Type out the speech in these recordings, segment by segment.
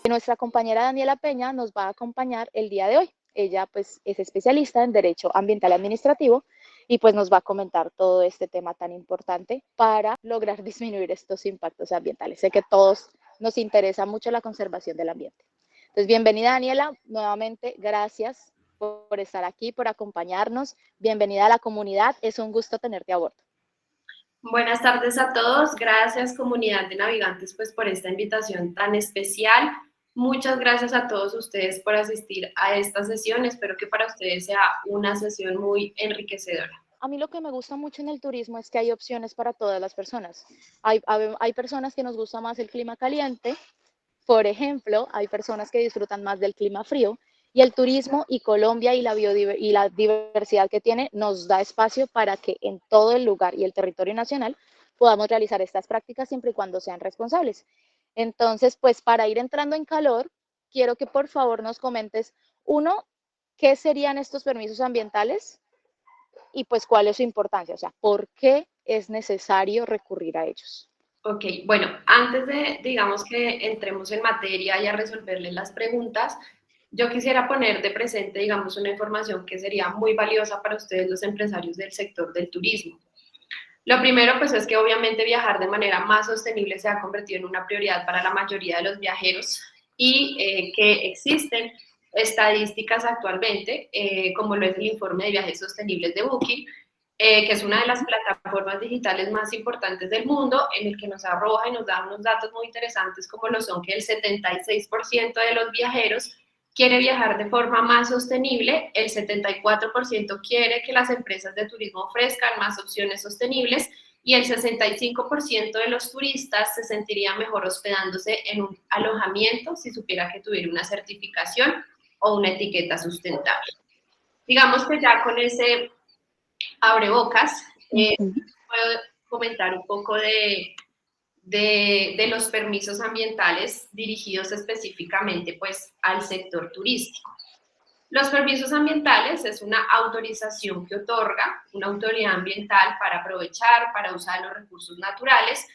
Nuestra compañera Daniela Peña nos va a acompañar el día de hoy. Ella pues es especialista en Derecho Ambiental Administrativo y pues nos va a comentar todo este tema tan importante para lograr disminuir estos impactos ambientales. Sé que a todos nos interesa mucho la conservación del ambiente. Entonces, bienvenida Daniela, nuevamente gracias por estar aquí, por acompañarnos. Bienvenida a la comunidad, es un gusto tenerte a bordo. Buenas tardes a todos, gracias comunidad de navegantes pues por esta invitación tan especial. Muchas gracias a todos ustedes por asistir a esta sesión, espero que para ustedes sea una sesión muy enriquecedora. A mí lo que me gusta mucho en el turismo es que hay opciones para todas las personas. Hay personas que nos gusta más el clima caliente, por ejemplo, hay personas que disfrutan más del clima frío y el turismo y Colombia y la diversidad que tiene nos da espacio para que en todo el lugar y el territorio nacional podamos realizar estas prácticas siempre y cuando sean responsables. Entonces, pues para ir entrando en calor, quiero que por favor nos comentes, uno, ¿qué serían estos permisos ambientales? Y pues cuál es su importancia, o sea, ¿por qué es necesario recurrir a ellos? Ok, bueno, antes de, digamos que entremos en materia y a resolverles las preguntas, yo quisiera poner de presente, digamos, una información que sería muy valiosa para ustedes los empresarios del sector del turismo. Lo primero, pues, es que obviamente viajar de manera más sostenible se ha convertido en una prioridad para la mayoría de los viajeros y que existen estadísticas actualmente, como lo es el informe de viajes sostenibles de Booking, que es una de las plataformas digitales más importantes del mundo, en el que nos arroja y nos da unos datos muy interesantes, como lo son que el 76% de los viajeros quiere viajar de forma más sostenible, el 74% quiere que las empresas de turismo ofrezcan más opciones sostenibles y el 65% de los turistas se sentiría mejor hospedándose en un alojamiento si supiera que tuviera una certificación o una etiqueta sustentable. Digamos que ya con ese abrebocas, puedo comentar un poco de los permisos ambientales dirigidos específicamente pues, al sector turístico. Los permisos ambientales es una autorización que otorga una autoridad ambiental para aprovechar, para usar los recursos naturales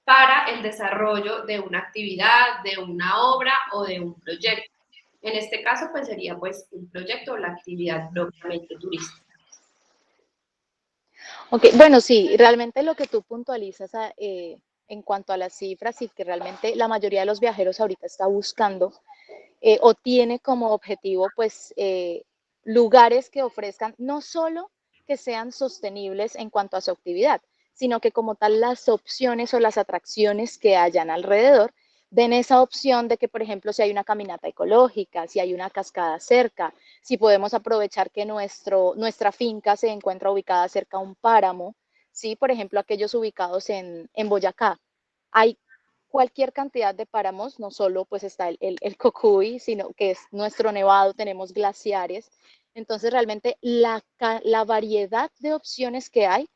para el desarrollo de una actividad, de una obra o de un proyecto. En este caso, pues sería pues un proyecto o la actividad propiamente turística. Ok, bueno, sí, realmente lo que tú puntualizas en cuanto a las cifras y que realmente la mayoría de los viajeros ahorita está buscando o tiene como objetivo pues lugares que ofrezcan no solo que sean sostenibles en cuanto a su actividad, sino que como tal las opciones o las atracciones que hayan alrededor den esa opción de que, por ejemplo, si hay una caminata ecológica, si hay una cascada cerca, si podemos aprovechar que nuestra finca se encuentra ubicada cerca a un páramo, ¿sí? Por ejemplo, aquellos ubicados en Boyacá. Hay cualquier cantidad de páramos, no solo pues está el Cocuy, sino que es nuestro nevado, tenemos glaciares. Entonces realmente la variedad de opciones que hay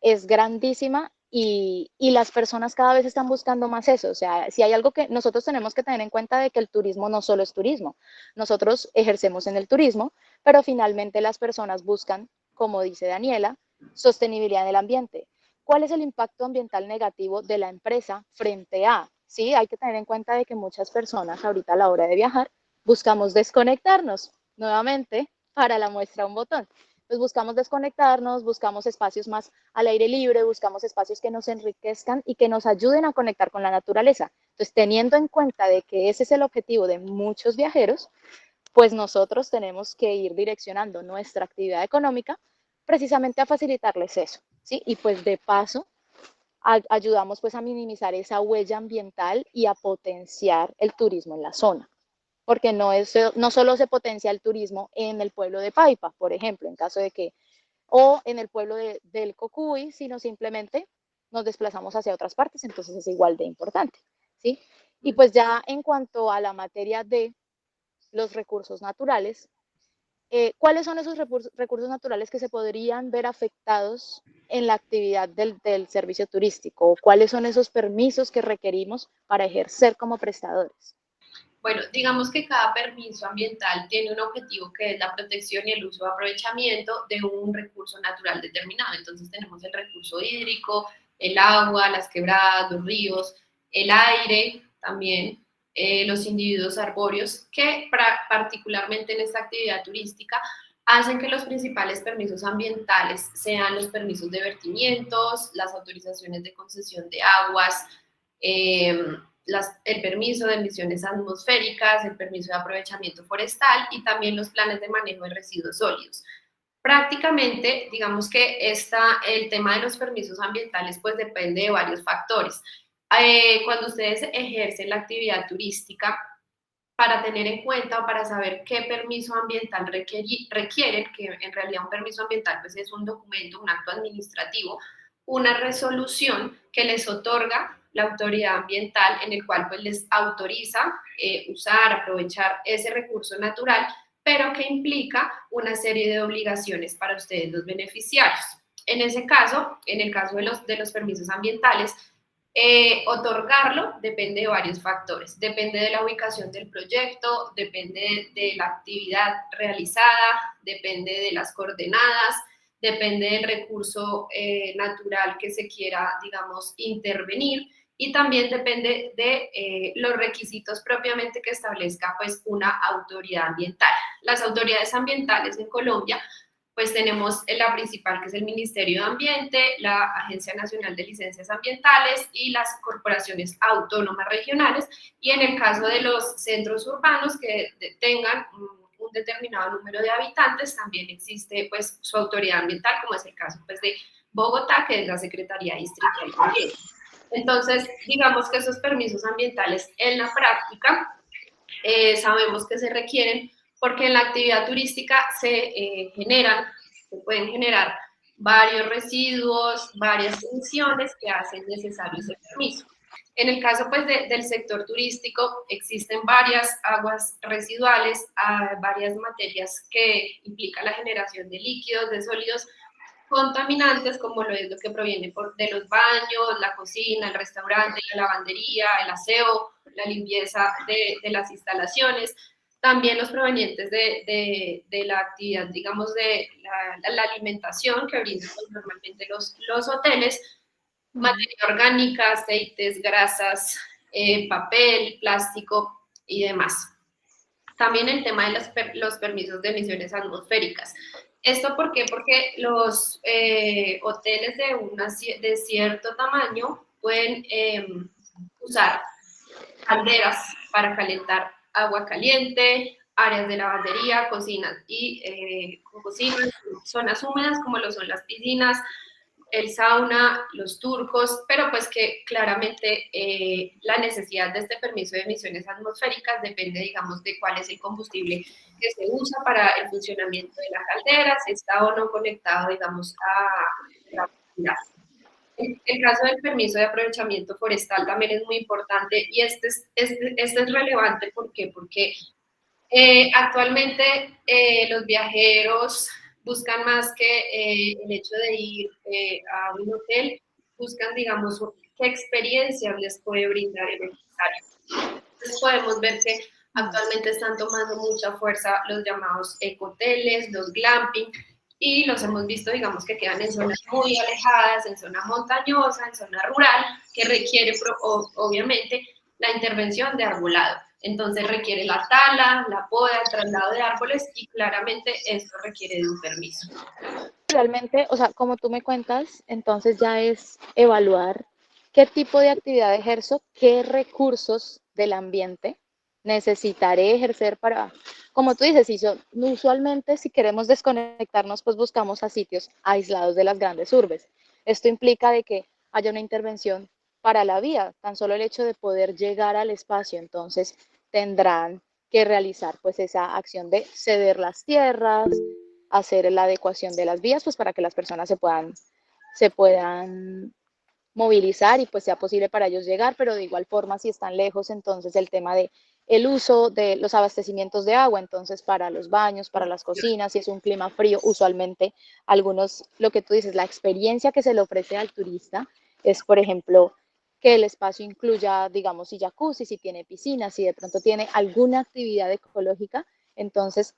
es grandísima y las personas cada vez están buscando más eso. O sea, si hay algo que nosotros tenemos que tener en cuenta de que el turismo no solo es turismo. Nosotros ejercemos en el turismo, pero finalmente las personas buscan, como dice Daniela, sostenibilidad del ambiente. ¿Cuál es el impacto ambiental negativo de la empresa frente a? Sí, hay que tener en cuenta de que muchas personas ahorita a la hora de viajar buscamos desconectarnos nuevamente para la muestra un botón. Pues buscamos desconectarnos, buscamos espacios más al aire libre, buscamos espacios que nos enriquezcan y que nos ayuden a conectar con la naturaleza. Entonces, teniendo en cuenta de que ese es el objetivo de muchos viajeros, pues nosotros tenemos que ir direccionando nuestra actividad económica precisamente a facilitarles eso, ¿sí? Y pues de paso ayudamos pues a minimizar esa huella ambiental y a potenciar el turismo en la zona. Porque no solo se potencia el turismo en el pueblo de Paipa, por ejemplo, en caso de que, o en el pueblo del Cocuy, sino simplemente nos desplazamos hacia otras partes, entonces es igual de importante, ¿sí? Y pues ya en cuanto a la materia de los recursos naturales, ¿cuáles son esos recursos naturales que se podrían ver afectados en la actividad del servicio turístico? ¿Cuáles son esos permisos que requerimos para ejercer como prestadores? Bueno, digamos que cada permiso ambiental tiene un objetivo que es la protección y el uso o aprovechamiento de un recurso natural determinado. Entonces tenemos el recurso hídrico, el agua, las quebradas, los ríos, el aire también. los individuos arbóreos, que particularmente en esta actividad turística hacen que los principales permisos ambientales sean los permisos de vertimientos, las autorizaciones de concesión de aguas, el permiso de emisiones atmosféricas, el permiso de aprovechamiento forestal y también los planes de manejo de residuos sólidos. Prácticamente, digamos que el tema de los permisos ambientales pues depende de varios factores. Cuando ustedes ejercen la actividad turística, para tener en cuenta o para saber qué permiso ambiental requieren, que en realidad un permiso ambiental pues es un documento, un acto administrativo, una resolución que les otorga la autoridad ambiental en el cual pues les autoriza usar, aprovechar ese recurso natural, pero que implica una serie de obligaciones para ustedes los beneficiarios. En ese caso, en el caso de los permisos ambientales, otorgarlo depende de varios factores. Depende de la ubicación del proyecto, depende de la actividad realizada, depende de las coordenadas, depende del recurso natural que se quiera, digamos, intervenir y también depende de los requisitos propiamente que establezca pues una autoridad ambiental. Las autoridades ambientales en Colombia pues tenemos la principal, que es el Ministerio de Ambiente, la Agencia Nacional de Licencias Ambientales y las corporaciones autónomas regionales. Y en el caso de los centros urbanos que tengan un determinado número de habitantes, también existe pues su autoridad ambiental, como es el caso pues de Bogotá, que es la Secretaría Distrital de Ambiente. Entonces, digamos que esos permisos ambientales en la práctica sabemos que se requieren porque en la actividad turística se pueden generar varios residuos, varias emisiones que hacen necesario ese permiso. En el caso pues del sector turístico existen varias aguas residuales, varias materias que implican la generación de líquidos, de sólidos contaminantes, como lo es lo que proviene de los baños, la cocina, el restaurante, la lavandería, el aseo, la limpieza de las instalaciones, también los provenientes de la actividad, digamos, de la alimentación que brindan pues, normalmente los hoteles, materia orgánica, aceites, grasas, papel, plástico y demás. También el tema de los permisos de emisiones atmosféricas. ¿Esto por qué? Porque los hoteles de cierto tamaño pueden usar calderas para calentar agua caliente, áreas de lavandería, cocinas y cocinas, zonas húmedas como lo son las piscinas, el sauna, los turcos, pero pues que claramente la necesidad de este permiso de emisiones atmosféricas depende, digamos, de cuál es el combustible que se usa para el funcionamiento de la caldera, si está o no conectado, digamos, a la actividad. El caso del permiso de aprovechamiento forestal también es muy importante y este es relevante. ¿Por qué? Porque actualmente los viajeros buscan más que el hecho de ir a un hotel, buscan, digamos, qué experiencia les puede brindar el empresario. Entonces podemos ver que actualmente están tomando mucha fuerza los llamados ecoteles, los glamping, y los hemos visto, digamos, que quedan en zonas muy alejadas, en zona montañosa, en zona rural, que requiere obviamente la intervención de arbolado. Entonces requiere la tala, la poda, el traslado de árboles y claramente esto requiere de un permiso. Realmente, o sea, como tú me cuentas, entonces ya es evaluar qué tipo de actividad ejerzo, qué recursos del ambiente necesitaré ejercer para, como tú dices, usualmente si queremos desconectarnos, pues buscamos a sitios aislados de las grandes urbes. Esto implica de que haya una intervención para la vía, tan solo el hecho de poder llegar al espacio, entonces tendrán que realizar pues esa acción de ceder las tierras, hacer la adecuación de las vías, pues para que las personas se puedan movilizar y pues sea posible para ellos llegar, pero de igual forma si están lejos, entonces el tema de el uso de los abastecimientos de agua, entonces para los baños, para las cocinas, si es un clima frío, usualmente algunos, lo que tú dices, la experiencia que se le ofrece al turista es, por ejemplo, que el espacio incluya, digamos, si jacuzzi, si tiene piscina, si de pronto tiene alguna actividad ecológica, entonces,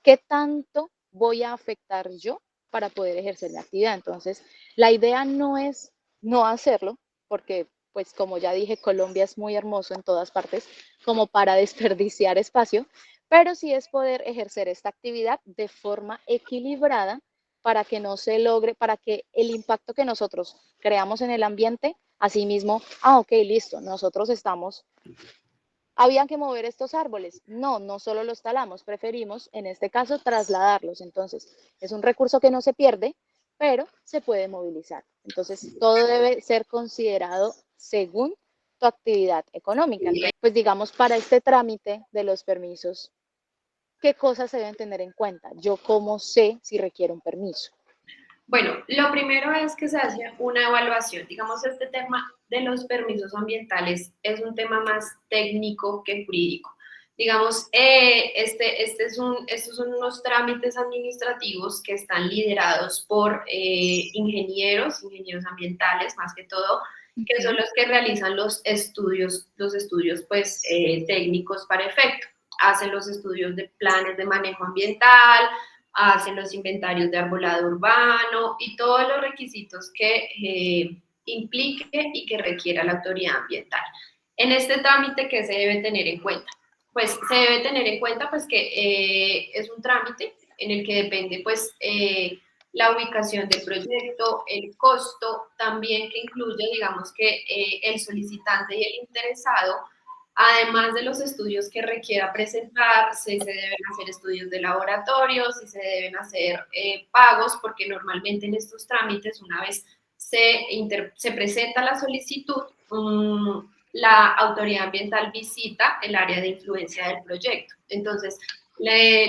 ¿qué tanto voy a afectar yo para poder ejercer la actividad? Entonces, la idea no es no hacerlo, porque pues como ya dije, Colombia es muy hermoso en todas partes, como para desperdiciar espacio, pero sí es poder ejercer esta actividad de forma equilibrada para que no se logre, para que el impacto que nosotros creamos en el ambiente, asimismo, ok, listo, nosotros estamos, habían que mover estos árboles. No, no solo los talamos, preferimos, en este caso, trasladarlos. Entonces, es un recurso que no se pierde, pero se puede movilizar. Entonces, todo debe ser considerado según tu actividad económica. Entonces, pues digamos, para este trámite de los permisos, ¿qué cosas se deben tener en cuenta? Yo cómo sé si requiero un permiso. Bueno, lo primero es que se hace una evaluación. Digamos, este tema de los permisos ambientales es un tema más técnico que jurídico. Digamos, estos son unos trámites administrativos que están liderados por ingenieros ambientales, más que todo, que son los que realizan los estudios pues, técnicos para efecto. Hacen los estudios de planes de manejo ambiental, hacen los inventarios de arbolado urbano y todos los requisitos que implique y que requiera la autoridad ambiental. En este trámite, ¿qué se debe tener en cuenta? Pues se debe tener en cuenta pues, que es un trámite en el que depende pues, la ubicación del proyecto, el costo, también que incluye, digamos que el solicitante y el interesado. Además de los estudios que requiera presentar, se deben hacer estudios de laboratorio, si se deben hacer pagos, porque normalmente en estos trámites, una vez se presenta la solicitud, la autoridad ambiental visita el área de influencia del proyecto. Entonces,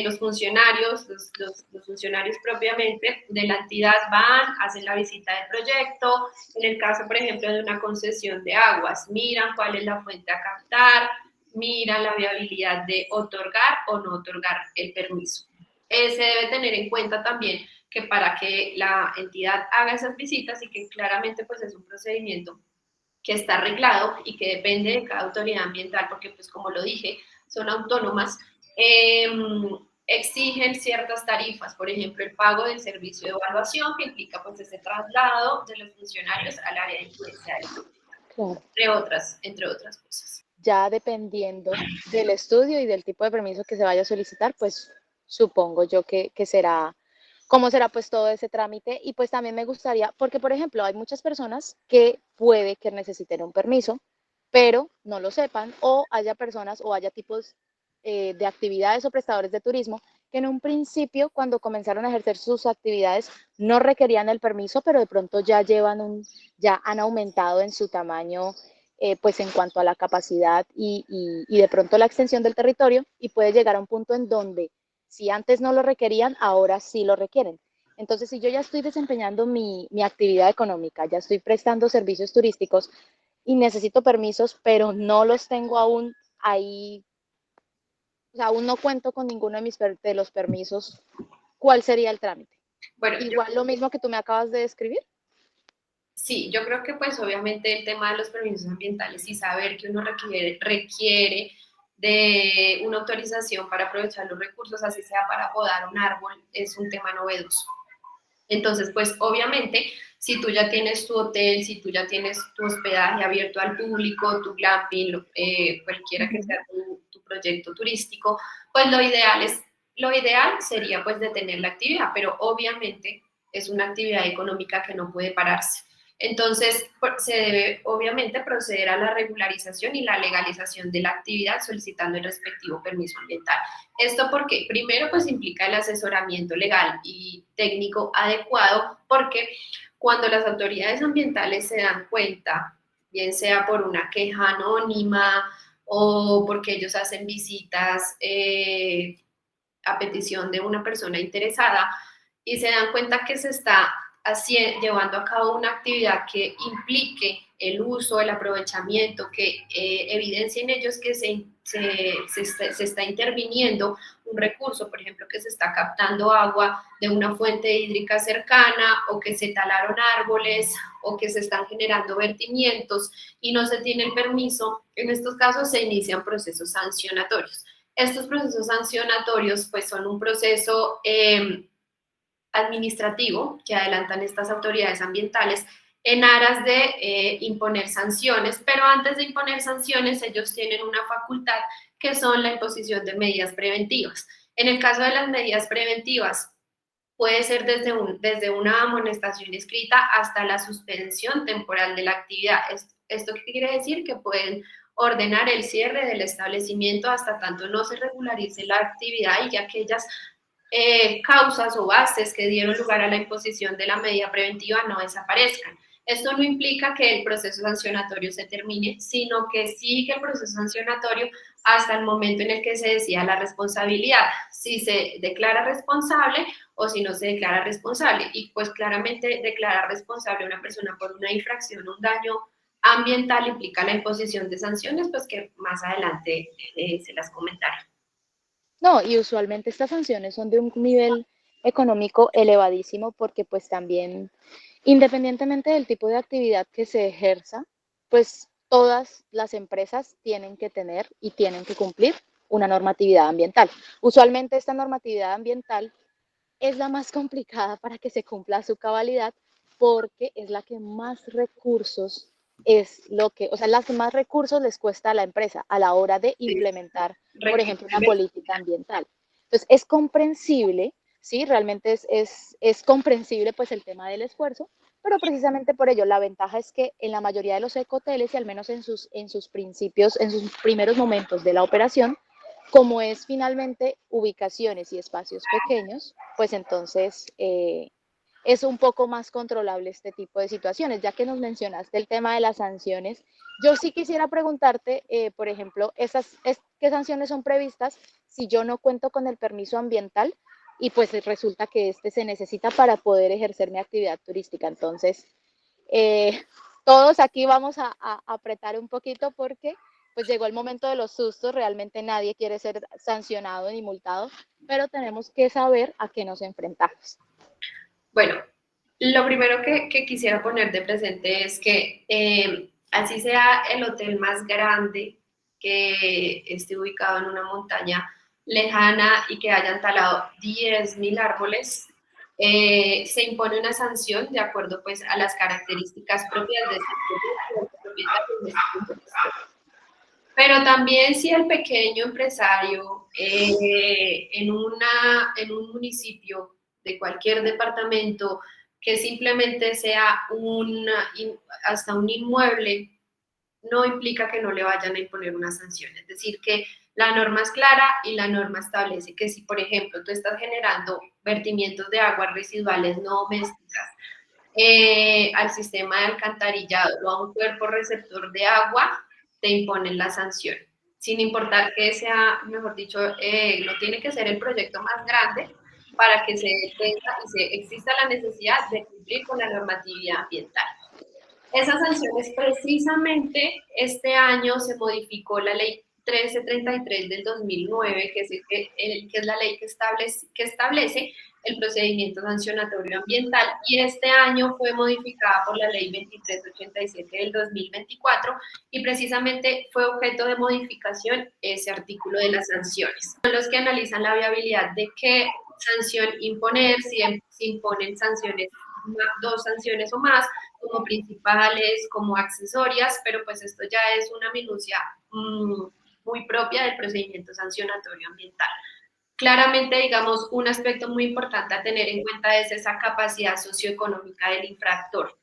los funcionarios, los funcionarios propiamente de la entidad van, hacen la visita del proyecto. En el caso, por ejemplo, de una concesión de aguas, miran cuál es la fuente a captar, miran la viabilidad de otorgar o no otorgar el permiso. Se debe tener en cuenta también que para que la entidad haga esas visitas y que claramente pues es un procedimiento que está arreglado y que depende de cada autoridad ambiental, porque pues como lo dije, son autónomas, exigen ciertas tarifas, por ejemplo, el pago del servicio de evaluación, que implica pues ese traslado de los funcionarios al área de influencia del Claro. entre otras cosas. Ya dependiendo del estudio y del tipo de permiso que se vaya a solicitar, pues supongo yo que será, cómo será pues todo ese trámite. Y pues también me gustaría, porque por ejemplo hay muchas personas que puede que necesiten un permiso, pero no lo sepan, o haya personas o haya tipos de actividades o prestadores de turismo que en un principio, cuando comenzaron a ejercer sus actividades, no requerían el permiso, pero de pronto ya ya han aumentado en su tamaño, pues en cuanto a la capacidad y de pronto la extensión del territorio, y puede llegar a un punto en donde si antes no lo requerían, ahora sí lo requieren. Entonces, si yo ya estoy desempeñando mi actividad económica, ya estoy prestando servicios turísticos y necesito permisos, pero no los tengo aún ahí, o sea, aún no cuento con ninguno de los permisos, ¿cuál sería el trámite? Bueno, Igual lo mismo que tú me acabas de describir. sí, yo creo que pues obviamente el tema de los permisos ambientales y saber que uno requiere de una autorización para aprovechar los recursos, así sea para podar un árbol, es un tema novedoso. Entonces, pues obviamente, si tú ya tienes tu hotel, si tú ya tienes tu hospedaje abierto al público, tu glamping, cualquiera que sea tu proyecto turístico, pues lo ideal sería pues detener la actividad, pero obviamente es una actividad económica que no puede pararse. Entonces, se debe obviamente proceder a la regularización y la legalización de la actividad solicitando el respectivo permiso ambiental. Esto porque primero pues implica el asesoramiento legal y técnico adecuado, porque cuando las autoridades ambientales se dan cuenta, bien sea por una queja anónima o porque ellos hacen visitas a petición de una persona interesada y se dan cuenta que se está llevando a cabo una actividad que implique el uso, el aprovechamiento, que evidencie en ellos que se está interviniendo un recurso, por ejemplo, que se está captando agua de una fuente hídrica cercana o que se talaron árboles o que se están generando vertimientos y no se tiene el permiso, en estos casos se inician procesos sancionatorios. Estos procesos sancionatorios pues son un proceso administrativo que adelantan estas autoridades ambientales en aras de imponer sanciones, pero antes de imponer sanciones ellos tienen una facultad que son la imposición de medidas preventivas. En el caso de las medidas preventivas, puede ser desde una amonestación escrita hasta la suspensión temporal de la actividad. ¿Esto qué quiere decir? Que pueden ordenar el cierre del establecimiento hasta tanto no se regularice la actividad y que aquellas causas o bases que dieron lugar a la imposición de la medida preventiva no desaparezcan. Esto no implica que el proceso sancionatorio se termine, sino que sigue el proceso sancionatorio hasta el momento en el que se decida la responsabilidad, si se declara responsable o si no se declara responsable. Y pues claramente declarar responsable a una persona por una infracción o un daño ambiental implica la imposición de sanciones, pues que más adelante se las comentaré. No, y usualmente estas sanciones son de un nivel económico elevadísimo porque pues también, independientemente del tipo de actividad que se ejerza, pues todas las empresas tienen que tener y tienen que cumplir una normatividad ambiental. Usualmente esta normatividad ambiental es la más complicada para que se cumpla su cabalidad porque es la que más recursos es lo que, o sea, las que más recursos les cuesta a la empresa a la hora de implementar, por ejemplo, una política ambiental. Entonces, es comprensible, sí, realmente es comprensible pues el tema del esfuerzo, pero precisamente por ello la ventaja es que en la mayoría de los ecoteles y al menos en sus principios, en sus primeros momentos de la operación, como es finalmente ubicaciones y espacios pequeños, pues entonces es un poco más controlable este tipo de situaciones. Ya que nos mencionaste el tema de las sanciones, yo sí quisiera preguntarte, por ejemplo, ¿qué sanciones son previstas si yo no cuento con el permiso ambiental y pues resulta que este se necesita para poder ejercer mi actividad turística? Entonces, eh, todos aquí vamos a apretar un poquito porque pues llegó el momento de los sustos, realmente nadie quiere ser sancionado ni multado, pero tenemos que saber a qué nos enfrentamos. Bueno, lo primero que quisiera poner de presente es que así sea el hotel más grande que esté ubicado en una montaña lejana y que hayan talado 10.000 árboles, se impone una sanción de acuerdo pues a las características propias de ese propietario. Pero también si el pequeño empresario en un municipio de cualquier departamento que simplemente sea hasta un inmueble, no implica que no le vayan a imponer una sanción. Es decir, que la norma es clara y la norma establece que si, por ejemplo, tú estás generando vertimientos de aguas residuales no domésticas al sistema de alcantarillado o a un cuerpo receptor de agua, te imponen la sanción. Sin importar que sea, mejor dicho, no tiene que ser el proyecto más grande para que exista la necesidad de cumplir con la normatividad ambiental. Esas sanciones precisamente este año se modificó la ley 1333 del 2009, que es la ley que establece el procedimiento sancionatorio ambiental, y este año fue modificada por la ley 2387 del 2024 y precisamente fue objeto de modificación ese artículo de las sanciones. Son los que analizan la viabilidad de qué sanción imponer, si imponen sanciones, dos sanciones o más, como principales, como accesorias, pero pues esto ya es una minucia muy propia del procedimiento sancionatorio ambiental. Claramente, digamos, un aspecto muy importante a tener en cuenta es esa capacidad socioeconómica del infractor,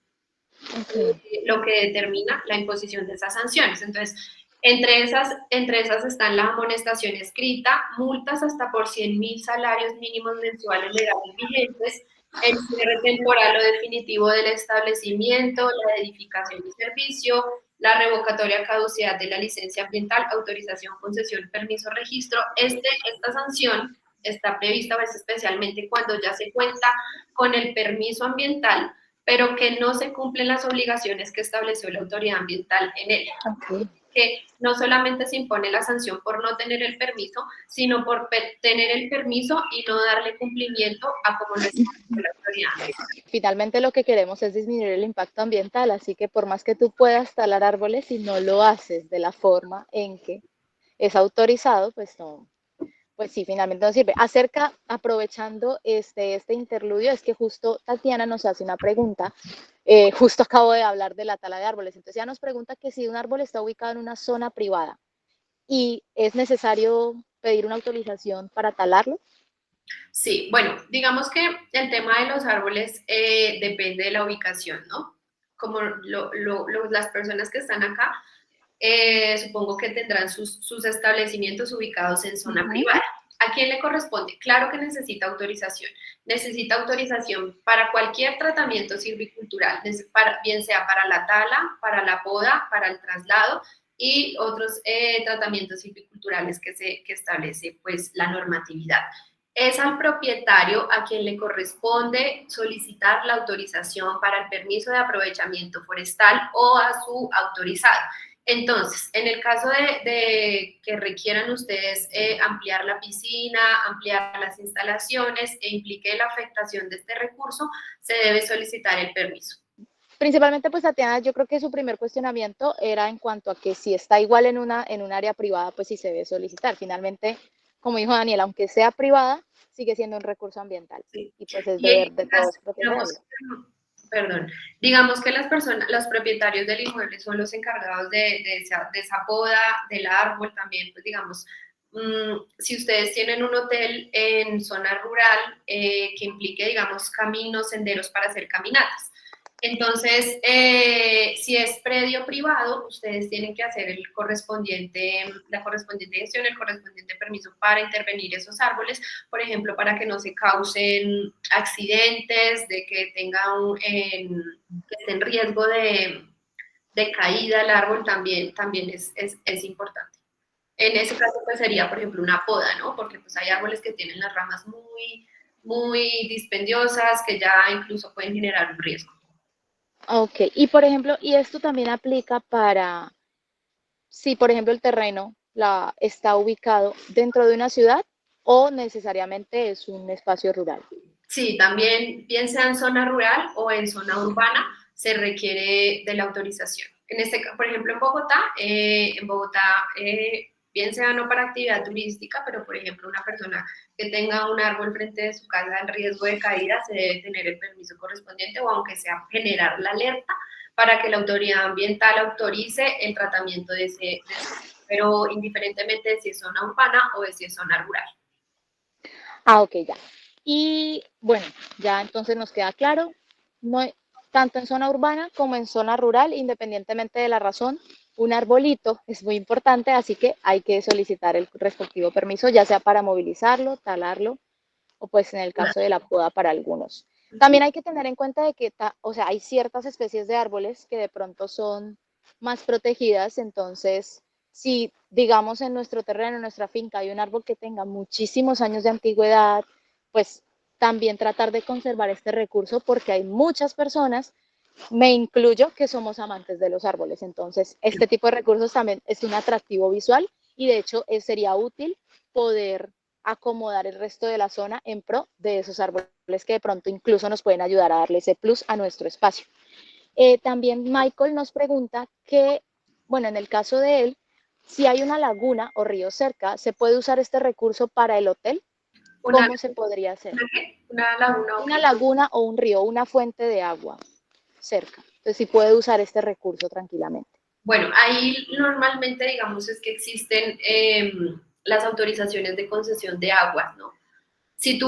Okay. lo que determina la imposición de esas sanciones. Entonces, entre esas están la amonestación escrita, multas hasta por 100.000 salarios mínimos mensuales legales vigentes, el cierre temporal o definitivo del establecimiento, la edificación y servicio, la revocatoria caducidad de la licencia ambiental, autorización, concesión, permiso, registro. Esta sanción está prevista pues, especialmente cuando ya se cuenta con el permiso ambiental, pero que no se cumplen las obligaciones que estableció la autoridad ambiental en él. Okay. Que no solamente se impone la sanción por no tener el permiso, sino por tener el permiso y no darle cumplimiento a como lo estableció la autoridad ambiental. Finalmente lo que queremos es disminuir el impacto ambiental, así que por más que tú puedas talar árboles, si no lo haces de la forma en que es autorizado, pues no, pues sí, finalmente nos sirve. Aprovechando este interludio, es que justo Tatiana nos hace una pregunta. Justo acabo de hablar de la tala de árboles. Entonces ella nos pregunta que si un árbol está ubicado en una zona privada y es necesario pedir una autorización para talarlo. Sí, bueno, digamos que el tema de los árboles depende de la ubicación, ¿no? Como las personas que están acá, supongo que tendrán sus establecimientos ubicados en zona privada. ¿A quién le corresponde? Claro que necesita autorización. Necesita autorización para cualquier tratamiento silvicultural, bien sea para la tala, para la poda, para el traslado y otros tratamientos silviculturales que establece pues la normatividad. Es al propietario a quien le corresponde solicitar la autorización para el permiso de aprovechamiento forestal o a su autorizado. Entonces, en el caso de que requieran ustedes ampliar la piscina, ampliar las instalaciones e implique la afectación de este recurso, se debe solicitar el permiso. Principalmente, pues Tatiana, yo creo que su primer cuestionamiento era en cuanto a que si está igual en un área privada, pues sí se debe solicitar. Finalmente, como dijo Daniel, aunque sea privada, sigue siendo un recurso ambiental Sí. y pues es Y en deber de caso, todos protegerlo. digamos que los propietarios del inmueble son los encargados de esa poda, del árbol también, pues digamos, si ustedes tienen un hotel en zona rural que implique, digamos, caminos, senderos para hacer caminatas. Entonces, si es predio privado, ustedes tienen que hacer la correspondiente gestión, el correspondiente permiso para intervenir esos árboles, por ejemplo, para que no se causen accidentes, de que que esté en riesgo de caída el árbol, también es importante. En ese caso, pues sería, por ejemplo, una poda, ¿no? Porque pues hay árboles que tienen las ramas muy dispendiosas, que ya incluso pueden generar un riesgo. Ok, y por ejemplo, y esto también aplica para si, por ejemplo, el terreno está ubicado dentro de una ciudad o necesariamente es un espacio rural. Sí, también, bien sea en zona rural o en zona urbana, se requiere de la autorización. Por ejemplo, en Bogotá, bien sea no para actividad turística, pero por ejemplo, una persona que tenga un árbol frente de su casa en riesgo de caída, se debe tener el permiso correspondiente o aunque sea generar la alerta para que la autoridad ambiental autorice el tratamiento de ese pero indiferentemente de si es zona urbana o de si es zona rural. Ah, ok, ya. Y bueno, ya entonces nos queda claro, no, tanto en zona urbana como en zona rural, independientemente de la razón, un arbolito es muy importante, así que hay que solicitar el respectivo permiso, ya sea para movilizarlo, talarlo, o pues en el caso de la poda para algunos. También hay que tener en cuenta de que, o sea, hay ciertas especies de árboles que de pronto son más protegidas, entonces si digamos en nuestro terreno, en nuestra finca, hay un árbol que tenga muchísimos años de antigüedad, pues también tratar de conservar este recurso porque hay muchas personas, me incluyo, que somos amantes de los árboles. Entonces, este tipo de recursos también es un atractivo visual y de hecho sería útil poder acomodar el resto de la zona en pro de esos árboles que de pronto incluso nos pueden ayudar a darle ese plus a nuestro espacio. También Michael nos pregunta que, bueno, en el caso de él, si hay una laguna o río cerca, ¿se puede usar este recurso para el hotel? Una, ¿Cómo se podría hacer? una laguna, ok. Una laguna o un río, una fuente de agua cerca. Entonces, sí puede usar este recurso tranquilamente. Bueno, ahí normalmente, digamos, es que existen las autorizaciones de concesión de aguas, ¿no? Si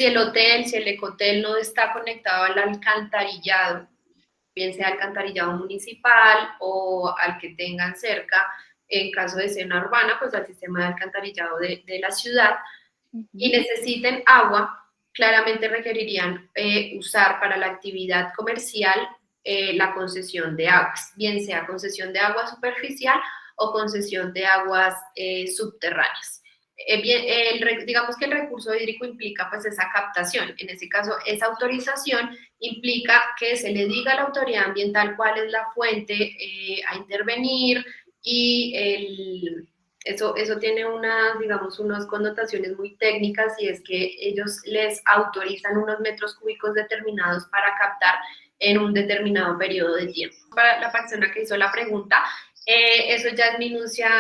el hotel, si el ecotel no está conectado al alcantarillado, bien sea alcantarillado municipal o al que tengan cerca, en caso de ser una urbana, pues al sistema de alcantarillado de la ciudad, y necesiten agua, claramente requerirían usar para la actividad comercial la concesión de aguas, bien sea concesión de agua superficial o concesión de aguas subterráneas. Digamos que el recurso hídrico implica pues esa captación, en este caso esa autorización implica que se le diga a la autoridad ambiental cuál es la fuente a intervenir y eso tiene digamos, unas connotaciones muy técnicas y es que ellos les autorizan unos metros cúbicos determinados para captar en un determinado periodo de tiempo. Para la persona que hizo la pregunta, eso ya es minucia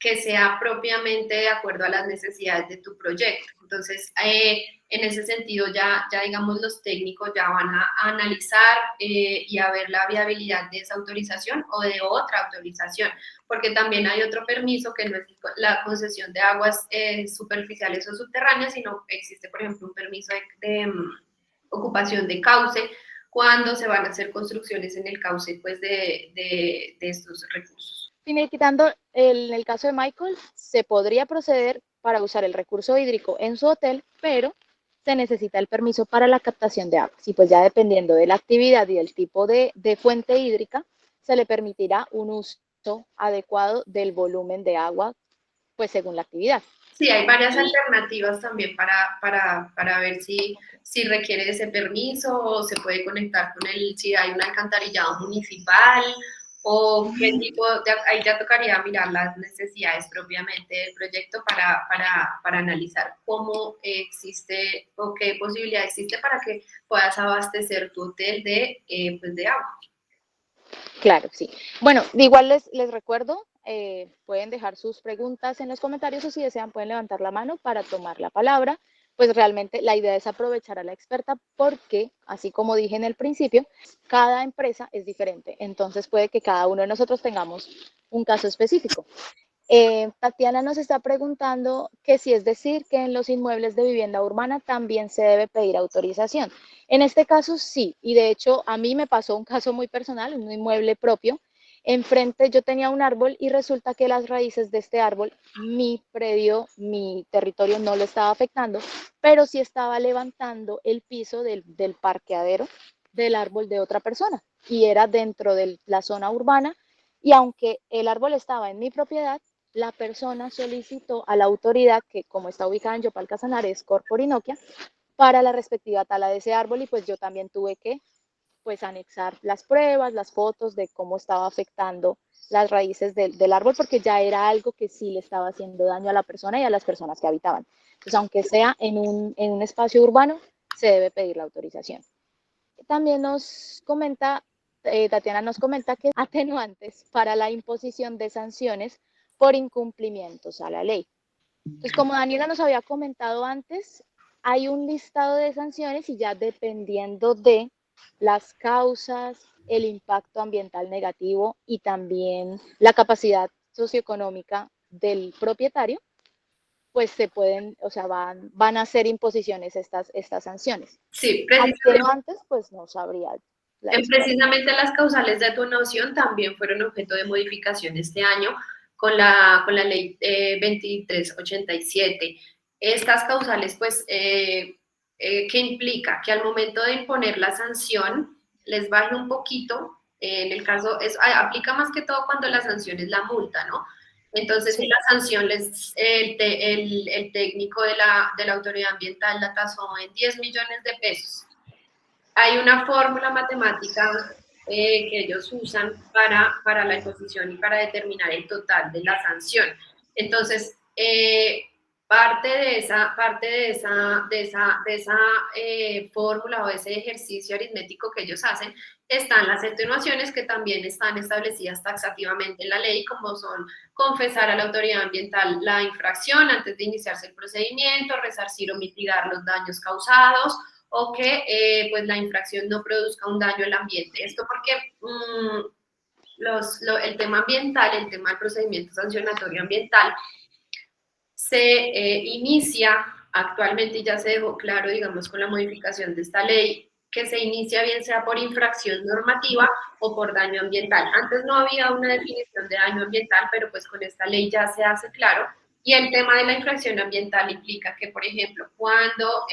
que sea propiamente de acuerdo a las necesidades de tu proyecto. Entonces, en ese sentido, ya digamos, los técnicos ya van a analizar y a ver la viabilidad de esa autorización o de otra autorización, porque también hay otro permiso que no es la concesión de aguas superficiales o subterráneas, sino existe, por ejemplo, un permiso de ocupación de cauce cuando se van a hacer construcciones en el cauce pues, de estos recursos. Finiquitando, en el caso de Michael, se podría proceder para usar el recurso hídrico en su hotel, pero se necesita el permiso para la captación de agua. Y pues ya dependiendo de la actividad y del tipo de fuente hídrica, se le permitirá un uso adecuado del volumen de agua, pues según la actividad. Sí, hay varias alternativas también para ver si requiere ese permiso o se puede conectar con si hay un alcantarillado municipal o qué tipo ahí ya tocaría mirar las necesidades propiamente del proyecto para analizar cómo existe o qué posibilidad existe para que puedas abastecer tu hotel pues de agua. Claro, sí. Bueno, igual les recuerdo, pueden dejar sus preguntas en los comentarios o si desean pueden levantar la mano para tomar la palabra. Pues realmente la idea es aprovechar a la experta porque, así como dije en el principio, cada empresa es diferente. Entonces puede que cada uno de nosotros tengamos un caso específico. Tatiana nos está preguntando que si es decir que en los inmuebles de vivienda urbana también se debe pedir autorización. En este caso sí, y de hecho a mí me pasó un caso muy personal, un inmueble propio. Enfrente yo tenía un árbol y resulta que las raíces de este árbol, mi predio, mi territorio no lo estaba afectando, pero sí estaba levantando el piso del parqueadero del árbol de otra persona y era dentro de la zona urbana y aunque el árbol estaba en mi propiedad, la persona solicitó a la autoridad, que como está ubicada en Yopal Casanares, Corporinoquia, para la respectiva tala de ese árbol y pues yo también tuve que pues anexar las pruebas, las fotos de cómo estaba afectando las raíces del árbol porque ya era algo que sí le estaba haciendo daño a la persona y a las personas que habitaban. Entonces, aunque sea en un espacio urbano, se debe pedir la autorización. También nos comenta, Tatiana nos comenta que atenuantes para la imposición de sanciones por incumplimientos a la ley. Entonces, como Daniela nos había comentado antes, hay un listado de sanciones y ya dependiendo de las causas, el impacto ambiental negativo y también la capacidad socioeconómica del propietario, pues se pueden, o sea, van a hacer imposiciones estas sanciones. Sí, precisamente. Atenuantes, pues no sabría la experta. Precisamente las causales de atenuación también fueron objeto de modificación este año con la ley 2387. Estas causales, pues, ¿qué implica? Que al momento de imponer la sanción les baje un poquito. En el caso, aplica más que todo cuando la sanción es la multa, ¿no? Entonces, si Sí. la sanción, el técnico de la autoridad ambiental la tasó en 10 millones de pesos. Hay una fórmula matemática que ellos usan para la imposición y para determinar el total de la sanción. Entonces, parte de esa fórmula o ese ejercicio aritmético que ellos hacen están las atenuaciones que también están establecidas taxativamente en la ley, como son confesar a la autoridad ambiental la infracción antes de iniciarse el procedimiento, resarcir o mitigar los daños causados, o que pues la infracción no produzca un daño al ambiente. Esto porque el tema ambiental, el tema del procedimiento sancionatorio ambiental, se inicia actualmente y ya se dejó claro, digamos, con la modificación de esta ley, que se inicia bien sea por infracción normativa o por daño ambiental. Antes no había una definición de daño ambiental, pero pues con esta ley ya se hace claro. Y el tema de la infracción ambiental implica que, por ejemplo, cuando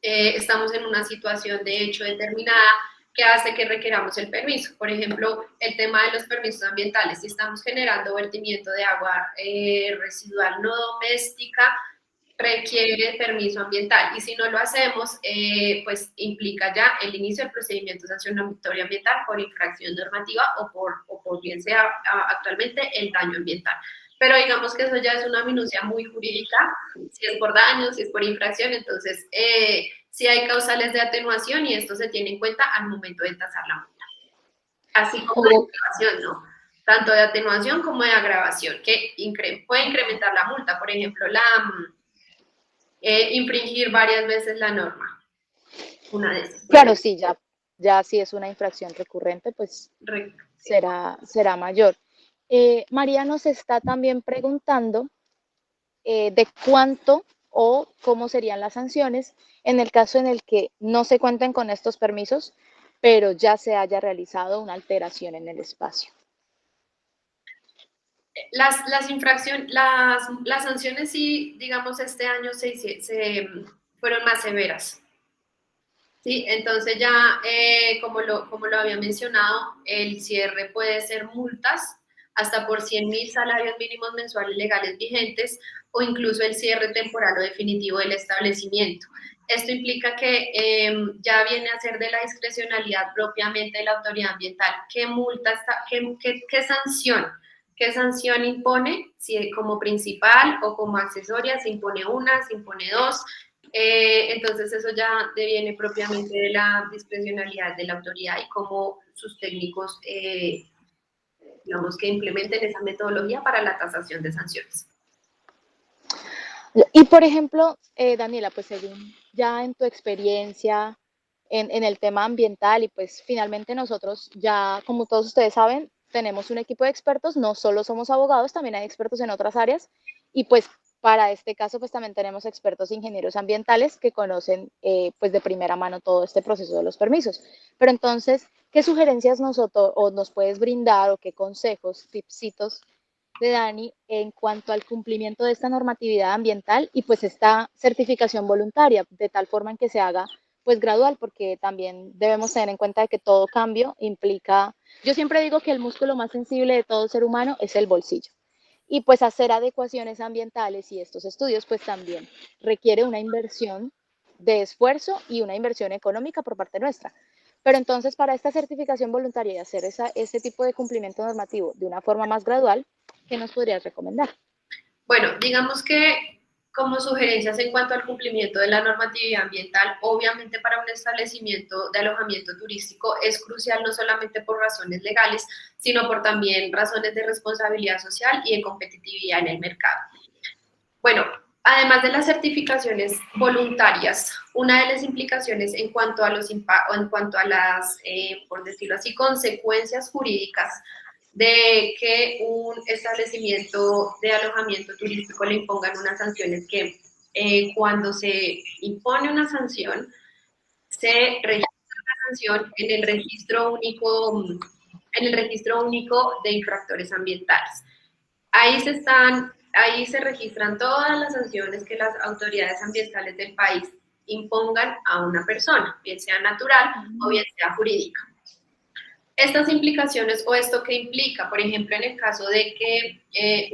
estamos en una situación de hecho determinada que hace que requeramos el permiso. Por ejemplo, el tema de los permisos ambientales. Si estamos generando vertimiento de agua residual no doméstica, requiere permiso ambiental. Y si no lo hacemos, pues implica ya el inicio del procedimiento sancionatorio ambiental por infracción normativa o por bien sea actualmente el daño ambiental. Pero digamos que eso ya es una minucia muy jurídica, si es por daño, si es por infracción, entonces sí hay causales de atenuación y esto se tiene en cuenta al momento de tasar la multa. Así como la infracción, ¿no? tanto de atenuación como de agravación, que puede incrementar la multa, por ejemplo, infringir varias veces la norma, una de esas. Claro, sí, ya si es una infracción recurrente, pues Sí. será mayor. María nos está también preguntando de cuánto o cómo serían las sanciones en el caso en el que no se cuenten con estos permisos, pero ya se haya realizado una alteración en el espacio. Las sanciones sí, digamos, este año fueron más severas. Sí, entonces ya, como lo había mencionado, el cierre puede ser multas hasta por 100.000 salarios mínimos mensuales legales vigentes o incluso el cierre temporal o definitivo del establecimiento. Esto implica que ya viene a ser de la discrecionalidad propiamente de la autoridad ambiental. ¿Qué multa está, qué sanción impone? Si como principal o como accesoria se impone una, se impone dos. Entonces eso ya deviene propiamente de la discrecionalidad de la autoridad y cómo sus técnicos, digamos, que implementen esa metodología para la tasación de sanciones. Y por ejemplo, Daniela, pues según ya en tu experiencia en el tema ambiental y pues finalmente nosotros ya, como todos ustedes saben, tenemos un equipo de expertos, no solo somos abogados, también hay expertos en otras áreas y pues para este caso pues también tenemos expertos ingenieros ambientales que conocen pues de primera mano todo este proceso de los permisos. Pero entonces, ¿qué sugerencias nosotros o nos puedes brindar o qué consejos, tipsitos de Dani en cuanto al cumplimiento de esta normatividad ambiental y pues esta certificación voluntaria, de tal forma en que se haga pues gradual, porque también debemos tener en cuenta que todo cambio implica, yo siempre digo que el músculo más sensible de todo ser humano es el bolsillo. Y pues hacer adecuaciones ambientales y estos estudios pues también requiere una inversión de esfuerzo y una inversión económica por parte nuestra. Pero entonces para esta certificación voluntaria y hacer ese tipo de cumplimiento normativo de una forma más gradual, ¿qué nos podrías recomendar? Bueno, digamos que como sugerencias en cuanto al cumplimiento de la normatividad ambiental, obviamente para un establecimiento de alojamiento turístico es crucial no solamente por razones legales, sino por también razones de responsabilidad social y de competitividad en el mercado. Bueno, además de las certificaciones voluntarias, una de las implicaciones en cuanto a las, por decirlo así, consecuencias jurídicas de que un establecimiento de alojamiento turístico le impongan unas sanciones que cuando se impone una sanción, se registra la sanción en el registro único de infractores ambientales. Ahí se registran todas las sanciones que las autoridades ambientales del país impongan a una persona, bien sea natural o bien sea jurídica. Estas implicaciones o esto que implica, por ejemplo, en el caso de que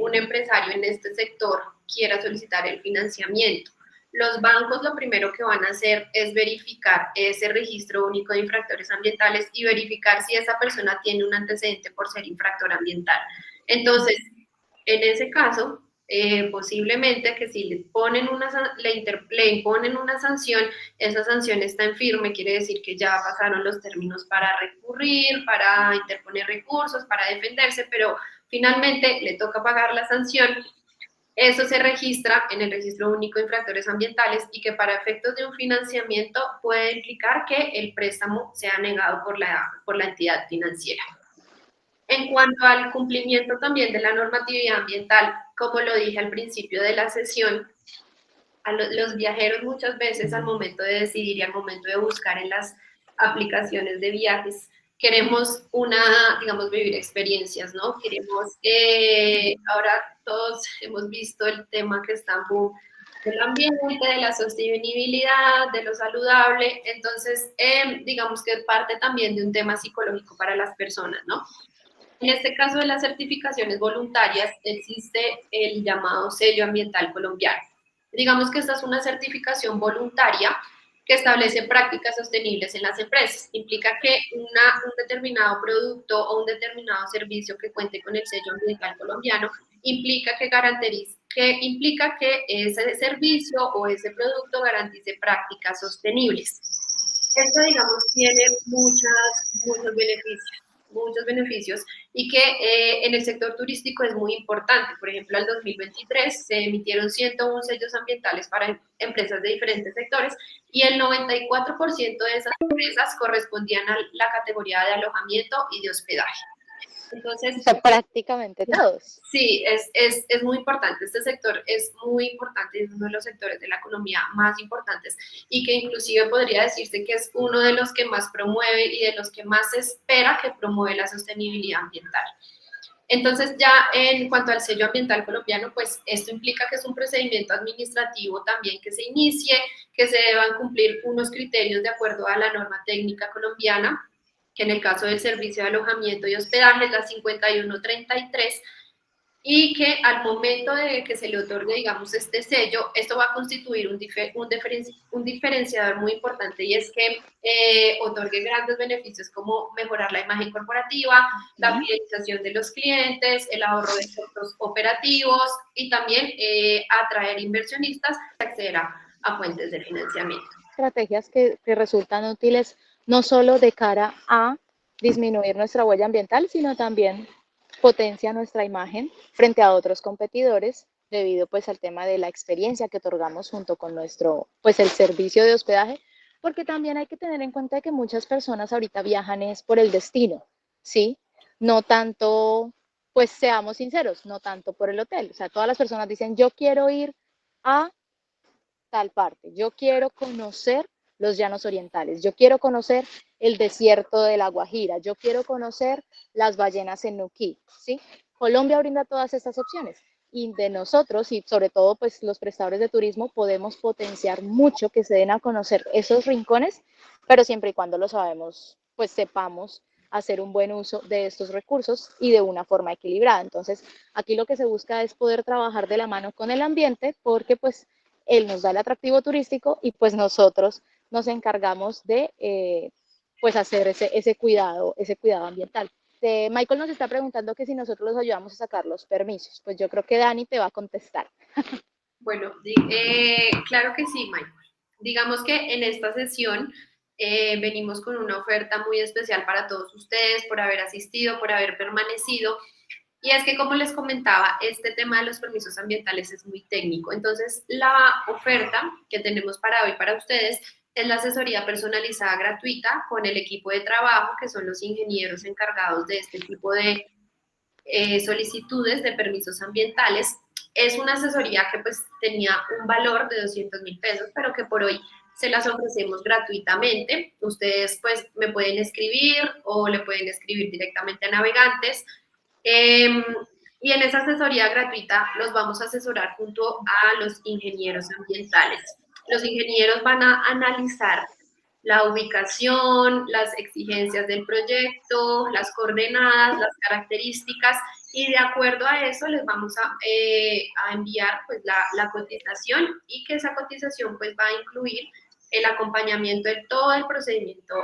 un empresario en este sector quiera solicitar el financiamiento, los bancos lo primero que van a hacer es verificar ese registro único de infractores ambientales y verificar si esa persona tiene un antecedente por ser infractor ambiental. Entonces, en ese caso, posiblemente que si le imponen una sanción, esa sanción está en firme, quiere decir que ya pasaron los términos para recurrir, para interponer recursos, para defenderse, pero finalmente le toca pagar la sanción. Eso se registra en el Registro Único de Infractores Ambientales y que para efectos de un financiamiento puede implicar que el préstamo sea negado por la entidad financiera. En cuanto al cumplimiento también de la normatividad ambiental, como lo dije al principio de la sesión, los viajeros muchas veces al momento de decidir y al momento de buscar en las aplicaciones de viajes, queremos digamos, vivir experiencias, ¿no? Queremos, ahora todos hemos visto el tema que está en boom del ambiente, de la sostenibilidad, de lo saludable, entonces, digamos que parte también de un tema psicológico para las personas, ¿no? En este caso de las certificaciones voluntarias existe el llamado sello ambiental colombiano. Digamos que esta es una certificación voluntaria que establece prácticas sostenibles en las empresas. Implica que un determinado producto o un determinado servicio que cuente con el sello ambiental colombiano implica que ese servicio o ese producto garantice prácticas sostenibles. Esto, digamos, tiene muchos beneficios. muchos beneficios y que en el sector turístico es muy importante. Por ejemplo, al 2023 se emitieron 101 sellos ambientales para empresas de diferentes sectores y el 94% de esas empresas correspondían a la categoría de alojamiento y de hospedaje. O Entonces, sea, prácticamente todos. sí, es muy importante. Este sector es muy importante, es uno de los sectores de la economía más importantes y que inclusive podría decirse que es uno de los que más promueve y de los que más se espera que promueve la sostenibilidad ambiental. Entonces, ya en cuanto al sello ambiental colombiano, pues esto implica que es un procedimiento administrativo también que se inicie, que se deban cumplir unos criterios de acuerdo a la norma técnica colombiana, que en el caso del servicio de alojamiento y hospedaje es la 5133, y que al momento de que se le otorgue, digamos, este sello, esto va a constituir un diferenciador muy importante y es que otorgue grandes beneficios como mejorar la imagen corporativa, la fidelización de los clientes, el ahorro de costos operativos y también atraer inversionistas que accederán a fuentes de financiamiento. Estrategias que resultan útiles no solo de cara a disminuir nuestra huella ambiental, sino también potencia nuestra imagen frente a otros competidores debido pues al tema de la experiencia que otorgamos junto con nuestro pues el servicio de hospedaje, porque también hay que tener en cuenta que muchas personas ahorita viajan es por el destino, ¿sí? No tanto, pues seamos sinceros, no tanto por el hotel, o sea, todas las personas dicen yo quiero ir a tal parte. Yo quiero conocer los llanos orientales, yo quiero conocer el desierto de la Guajira, yo quiero conocer las ballenas en Nuquí, ¿sí? Colombia brinda todas estas opciones y de nosotros y sobre todo pues los prestadores de turismo podemos potenciar mucho que se den a conocer esos rincones, pero siempre y cuando lo sabemos, pues sepamos hacer un buen uso de estos recursos y de una forma equilibrada. Entonces, aquí lo que se busca es poder trabajar de la mano con el ambiente porque pues él nos da el atractivo turístico y pues nosotros nos encargamos de pues hacer ese cuidado ambiental. Michael nos está preguntando que si nosotros los ayudamos a sacar los permisos. Pues yo creo que Dani te va a contestar. Bueno, claro que sí, Michael. Digamos que en esta sesión venimos con una oferta muy especial para todos ustedes por haber asistido, por haber permanecido. Y es que, como les comentaba, este tema de los permisos ambientales es muy técnico. Entonces, la oferta que tenemos para hoy para ustedes es la asesoría personalizada gratuita con el equipo de trabajo, que son los ingenieros encargados de este tipo de solicitudes de permisos ambientales. Es una asesoría que pues tenía un valor de 200.000 pesos, pero que por hoy se las ofrecemos gratuitamente. Ustedes pues me pueden escribir o le pueden escribir directamente a Navegantes. Y en esa asesoría gratuita los vamos a asesorar junto a los ingenieros ambientales. Los ingenieros van a analizar la ubicación, las exigencias del proyecto, las coordenadas, las características y de acuerdo a eso les vamos a enviar pues la cotización y que esa cotización pues va a incluir el acompañamiento en todo el procedimiento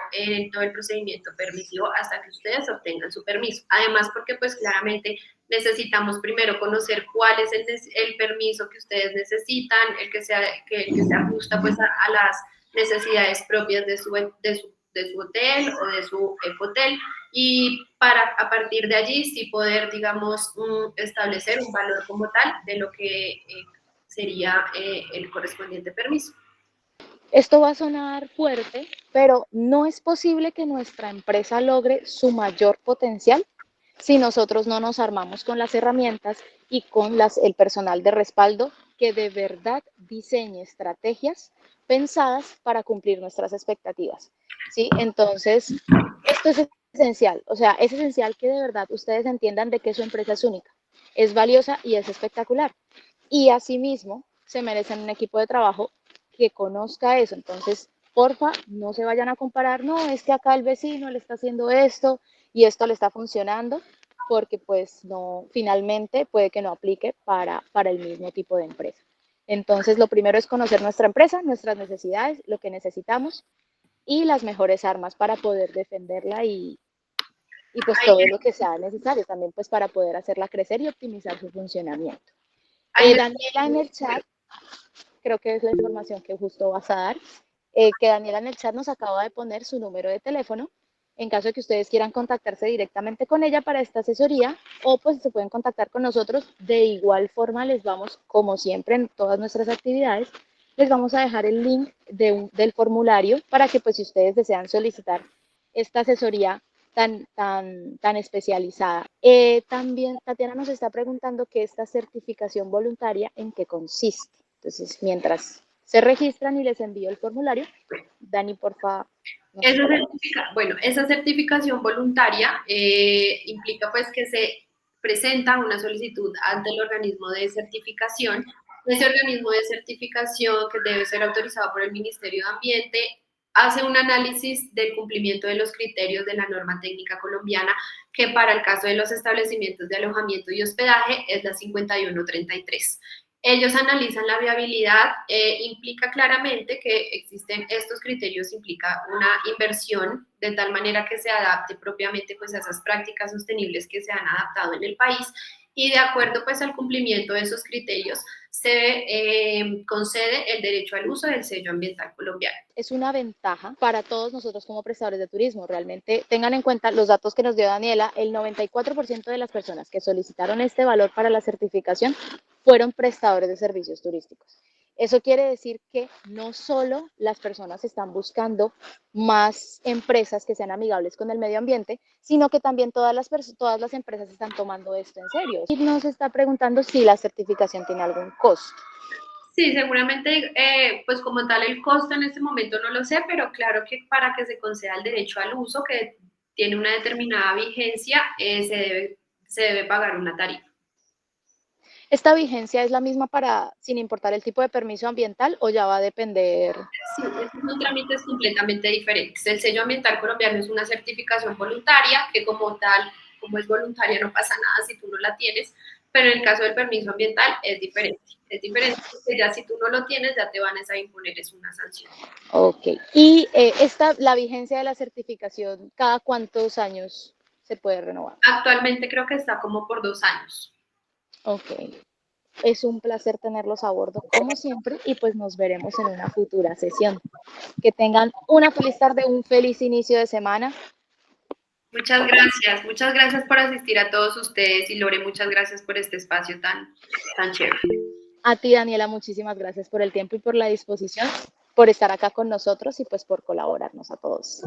permisivo hasta que ustedes obtengan su permiso. Además, porque pues claramente necesitamos primero conocer cuál es el permiso que ustedes necesitan, el que se ajusta pues a las necesidades propias de su hotel o de su ecotel y para a partir de allí sí poder, digamos, establecer un valor como tal de lo que sería el correspondiente permiso. Esto va a sonar fuerte, pero no es posible que nuestra empresa logre su mayor potencial si nosotros no nos armamos con las herramientas y con el personal de respaldo que de verdad diseñe estrategias pensadas para cumplir nuestras expectativas. ¿Sí? Entonces, esto es esencial, o sea, es esencial que de verdad ustedes entiendan de que su empresa es única, es valiosa y es espectacular. Y asimismo, se merecen un equipo de trabajo que conozca eso. Entonces, porfa, no se vayan a comparar, no, es que acá el vecino le está haciendo esto y esto le está funcionando, porque pues no, finalmente puede que no aplique para el mismo tipo de empresa. Entonces, lo primero es conocer nuestra empresa, nuestras necesidades, lo que necesitamos y las mejores armas para poder defenderla y pues todo lo que sea necesario también pues para poder hacerla crecer y optimizar su funcionamiento. Daniela en el chat, creo que es la información que justo vas a dar, que Daniela en el chat nos acaba de poner su número de teléfono en caso de que ustedes quieran contactarse directamente con ella para esta asesoría, o pues se pueden contactar con nosotros. De igual forma les vamos, como siempre en todas nuestras actividades, les vamos a dejar el link del formulario para que pues si ustedes desean solicitar esta asesoría tan especializada. También Tatiana nos está preguntando que esta certificación voluntaria en qué consiste. Entonces, mientras se registran y les envío el formulario, Dani, porfa. Esa certificación voluntaria implica pues que se presenta una solicitud ante el organismo de certificación. Ese organismo de certificación, que debe ser autorizado por el Ministerio de Ambiente, hace un análisis del cumplimiento de los criterios de la norma técnica colombiana, que para el caso de los establecimientos de alojamiento y hospedaje es la 5133. Ellos analizan la viabilidad, implica claramente que existen estos criterios, implica una inversión de tal manera que se adapte propiamente pues a esas prácticas sostenibles que se han adaptado en el país, y de acuerdo pues al cumplimiento de esos criterios se concede el derecho al uso del sello ambiental colombiano. Es una ventaja para todos nosotros como prestadores de turismo. Realmente tengan en cuenta los datos que nos dio Daniela, el 94% de las personas que solicitaron este valor para la certificación fueron prestadores de servicios turísticos. Eso quiere decir que no solo las personas están buscando más empresas que sean amigables con el medio ambiente, sino que también todas las empresas están tomando esto en serio. Y nos está preguntando si la certificación tiene algún costo. Sí, seguramente, pues como tal el costo en este momento no lo sé, pero claro que para que se conceda el derecho al uso, que tiene una determinada vigencia, se debe pagar una tarifa. ¿Esta vigencia es la misma para, sin importar el tipo de permiso ambiental, o ya va a depender? Sí, estos son trámites completamente diferentes. El sello ambiental colombiano es una certificación voluntaria, que como tal, como es voluntaria, no pasa nada si tú no la tienes, pero en el caso del permiso ambiental es diferente. Es diferente porque ya si tú no lo tienes, ya te van a imponer es una sanción. Ok. ¿Y la vigencia de la certificación, cada cuántos años se puede renovar? Actualmente creo que está como por 2 años. Ok. Es un placer tenerlos a bordo, como siempre, y pues nos veremos en una futura sesión. Que tengan una feliz tarde, un feliz inicio de semana. Muchas gracias por asistir a todos ustedes, y Lore, muchas gracias por este espacio tan chévere. A ti, Daniela, muchísimas gracias por el tiempo y por la disposición, por estar acá con nosotros y pues por colaborarnos a todos.